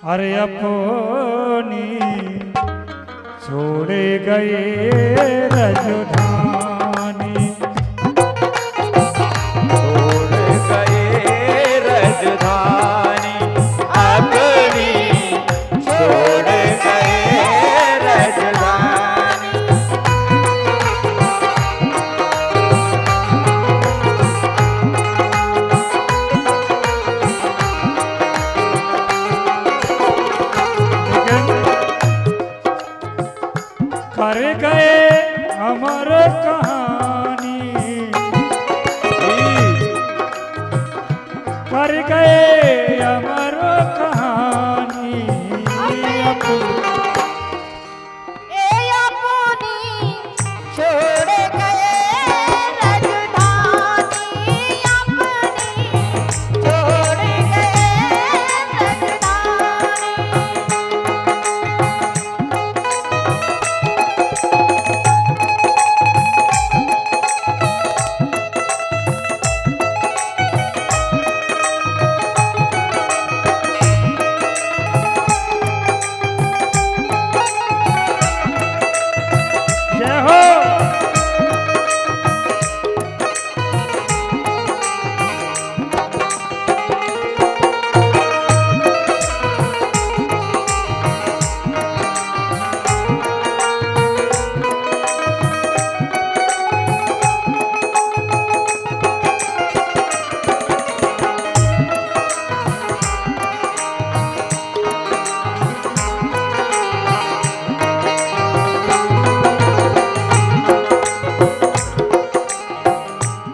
अरे अपनी छोड़े गए रजधानी, छोड़ गए रजधानी अपनी, छोड़ गए रजधानी। कर गए अमर कहानी, कर गए अमर कहानी अपनी, छोड़ गए रजधानी अपनी, छोड़ गए रजधानी। जय हो।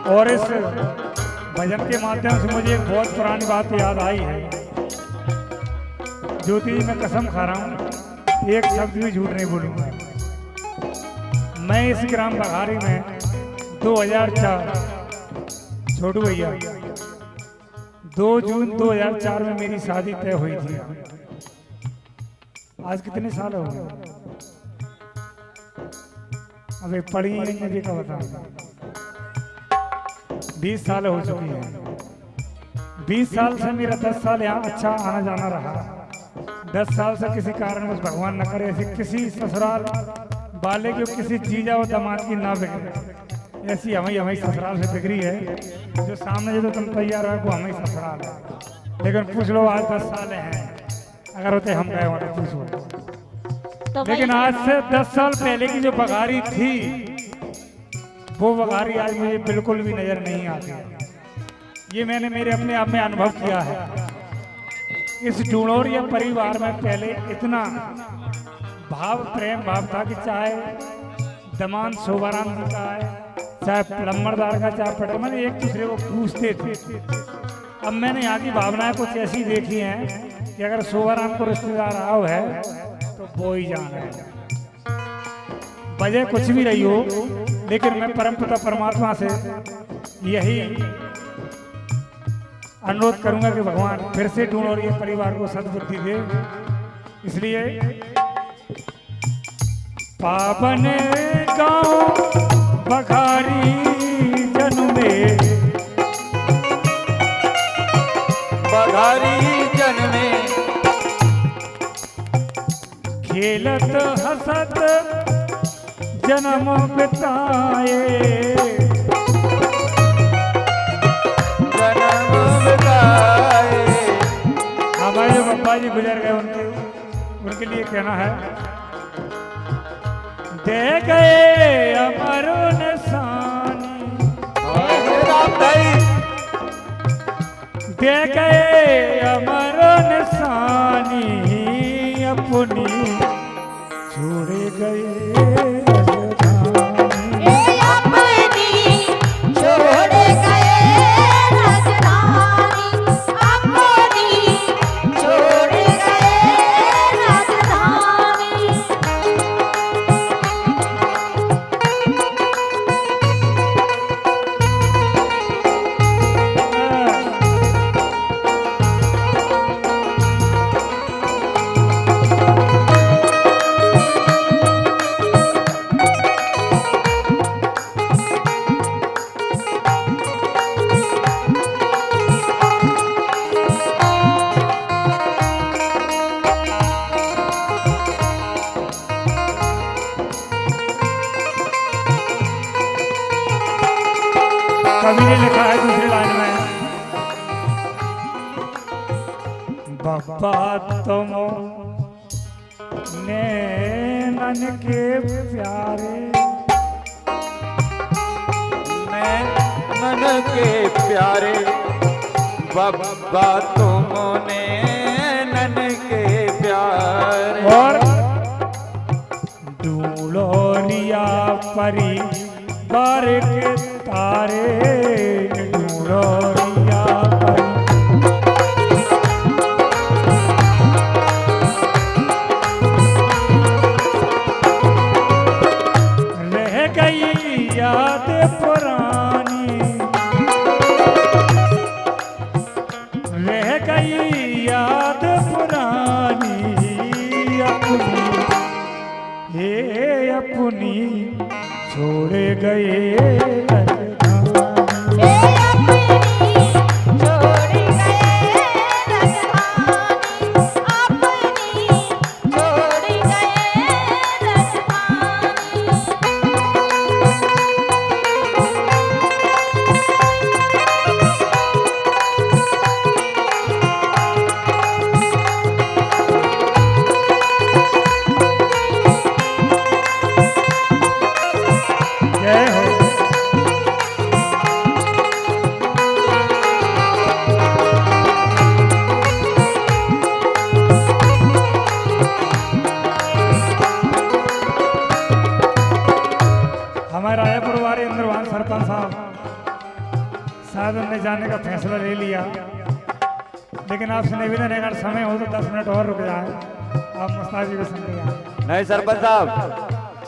और इस भजन के माध्यम से मुझे एक बहुत पुरानी बात याद आई है, ज्योति मैं कसम खा रहा हूँ एक शब्द भी झूठ नहीं बोलूंगा। मैं इस ग्राम बघारी में 2004 छोटू भैया 2 जून 2004 में मेरी शादी तय हुई थी। आज कितने साल हो गए? अबे पढ़ी नहीं मुझे क्या बता, 20 साल हो चुकी है। 20 साल से मेरा 10 साल यहाँ अच्छा आना जाना रहा। 10 साल से किसी कारणवश भगवान न करे ऐसे किसी ससुराल वाले की किसी जीजा और दामाद की ना बिगड़े, ऐसी हमें ससुराल से बिगड़ी है। जो सामने जो तुम तैयार हो वो हमें ससुराल है। लेकिन पूछ लो आज 10 साल हैं, अगर होते हम गए हो तो पूछो। लेकिन आज से 10 साल पहले की जो बघारी थी वो बघारी आज मुझे बिल्कुल भी नजर नहीं आती। ये मैंने मेरे अपने आप में अनुभव किया है। इस डूणोरिया परिवार में पहले इतना भाव प्रेम भाव था कि चाहे दमान शोभाराम जी का है, चाहे प्लम्बरदार का, चाहे पटेल, मैंने एक दूसरे को पूछते थे। अब मैंने यहाँ की भावनाएं कुछ ऐसी देखी हैं कि अगर शोभाराम को रिश्तेदार आओ है तो वो ही जान है। वजह कुछ भी रही हो, लेकिन मैं परमपिता परमात्मा से यही अनुरोध करूंगा कि भगवान फिर से ढूंढ और ये परिवार को सद्बुद्धि दे। इसलिए पावन गांव बघारी जन्मे, बघारी जन्मे खेलत हसत जन्म बिताए, जन्म बिताए। हमारे जो पप्पा जी गुजर गए उनके लिए कहना है, दे गए अमर निशानी, दे गए अमर निशानी अपनी, छोड़े गए कवि ने लिखा है दूसरी लाइन में, बाबा तुम नैनन के प्यारे, नैनन के प्यारे, बाबा तुमने नैनन के प्यारे। और ढूंढो लिया परी बार के तारे, ढूंढो लिया परी। रह गई याद पुरानी, रह गई याद पुरानी अपनी, हे अपनी छोड़ गए लगधानी। हे अपनी छोड़ गए लगधानी, अपनी छोड़ गए जय हो। हमारे रायपुर वाले इंद्रवान सरपंच साहब शायद उनने जाने का फैसला ले लिया, लेकिन आपसे निवेदन है अगर समय हो तो 10 मिनट और रुक जाए, आप मुस्ताद जी को सुन लिया। नहीं सरपंच साहब,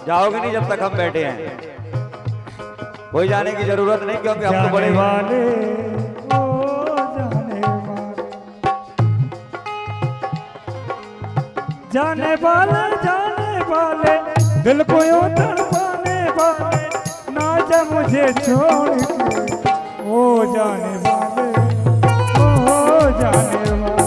जाओगे नहीं जब तक हम बैठे हैं। कोई जाने की जरूरत नहीं, क्योंकि हम तो बड़े जाने वाले ओ जाने वाले, जाने वाले दिल को यूं तड़पाने वाले, ना जा मुझे छोड़ के ओ जाने वाले, ओ जाने वाले।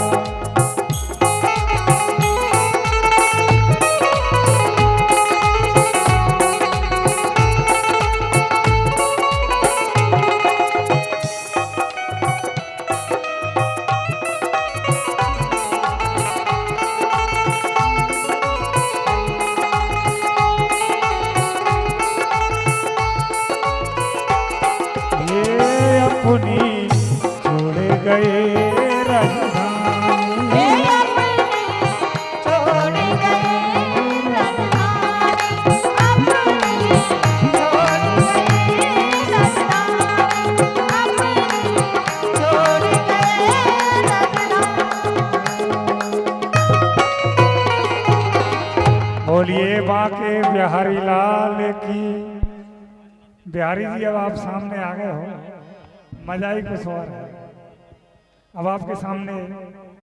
ये अपनी छोड़ गए राजधानी, हे अपनी छोड़ गए लगधानी, अपनी छोड़ गए लगधानी, अपनी छोड़ गए लगधानी। बोलिए बाके बिहारी लाल की। बिहारी जी अब आप सामने आ गए हो, मजा ही कुछ और है। अब आपके सामने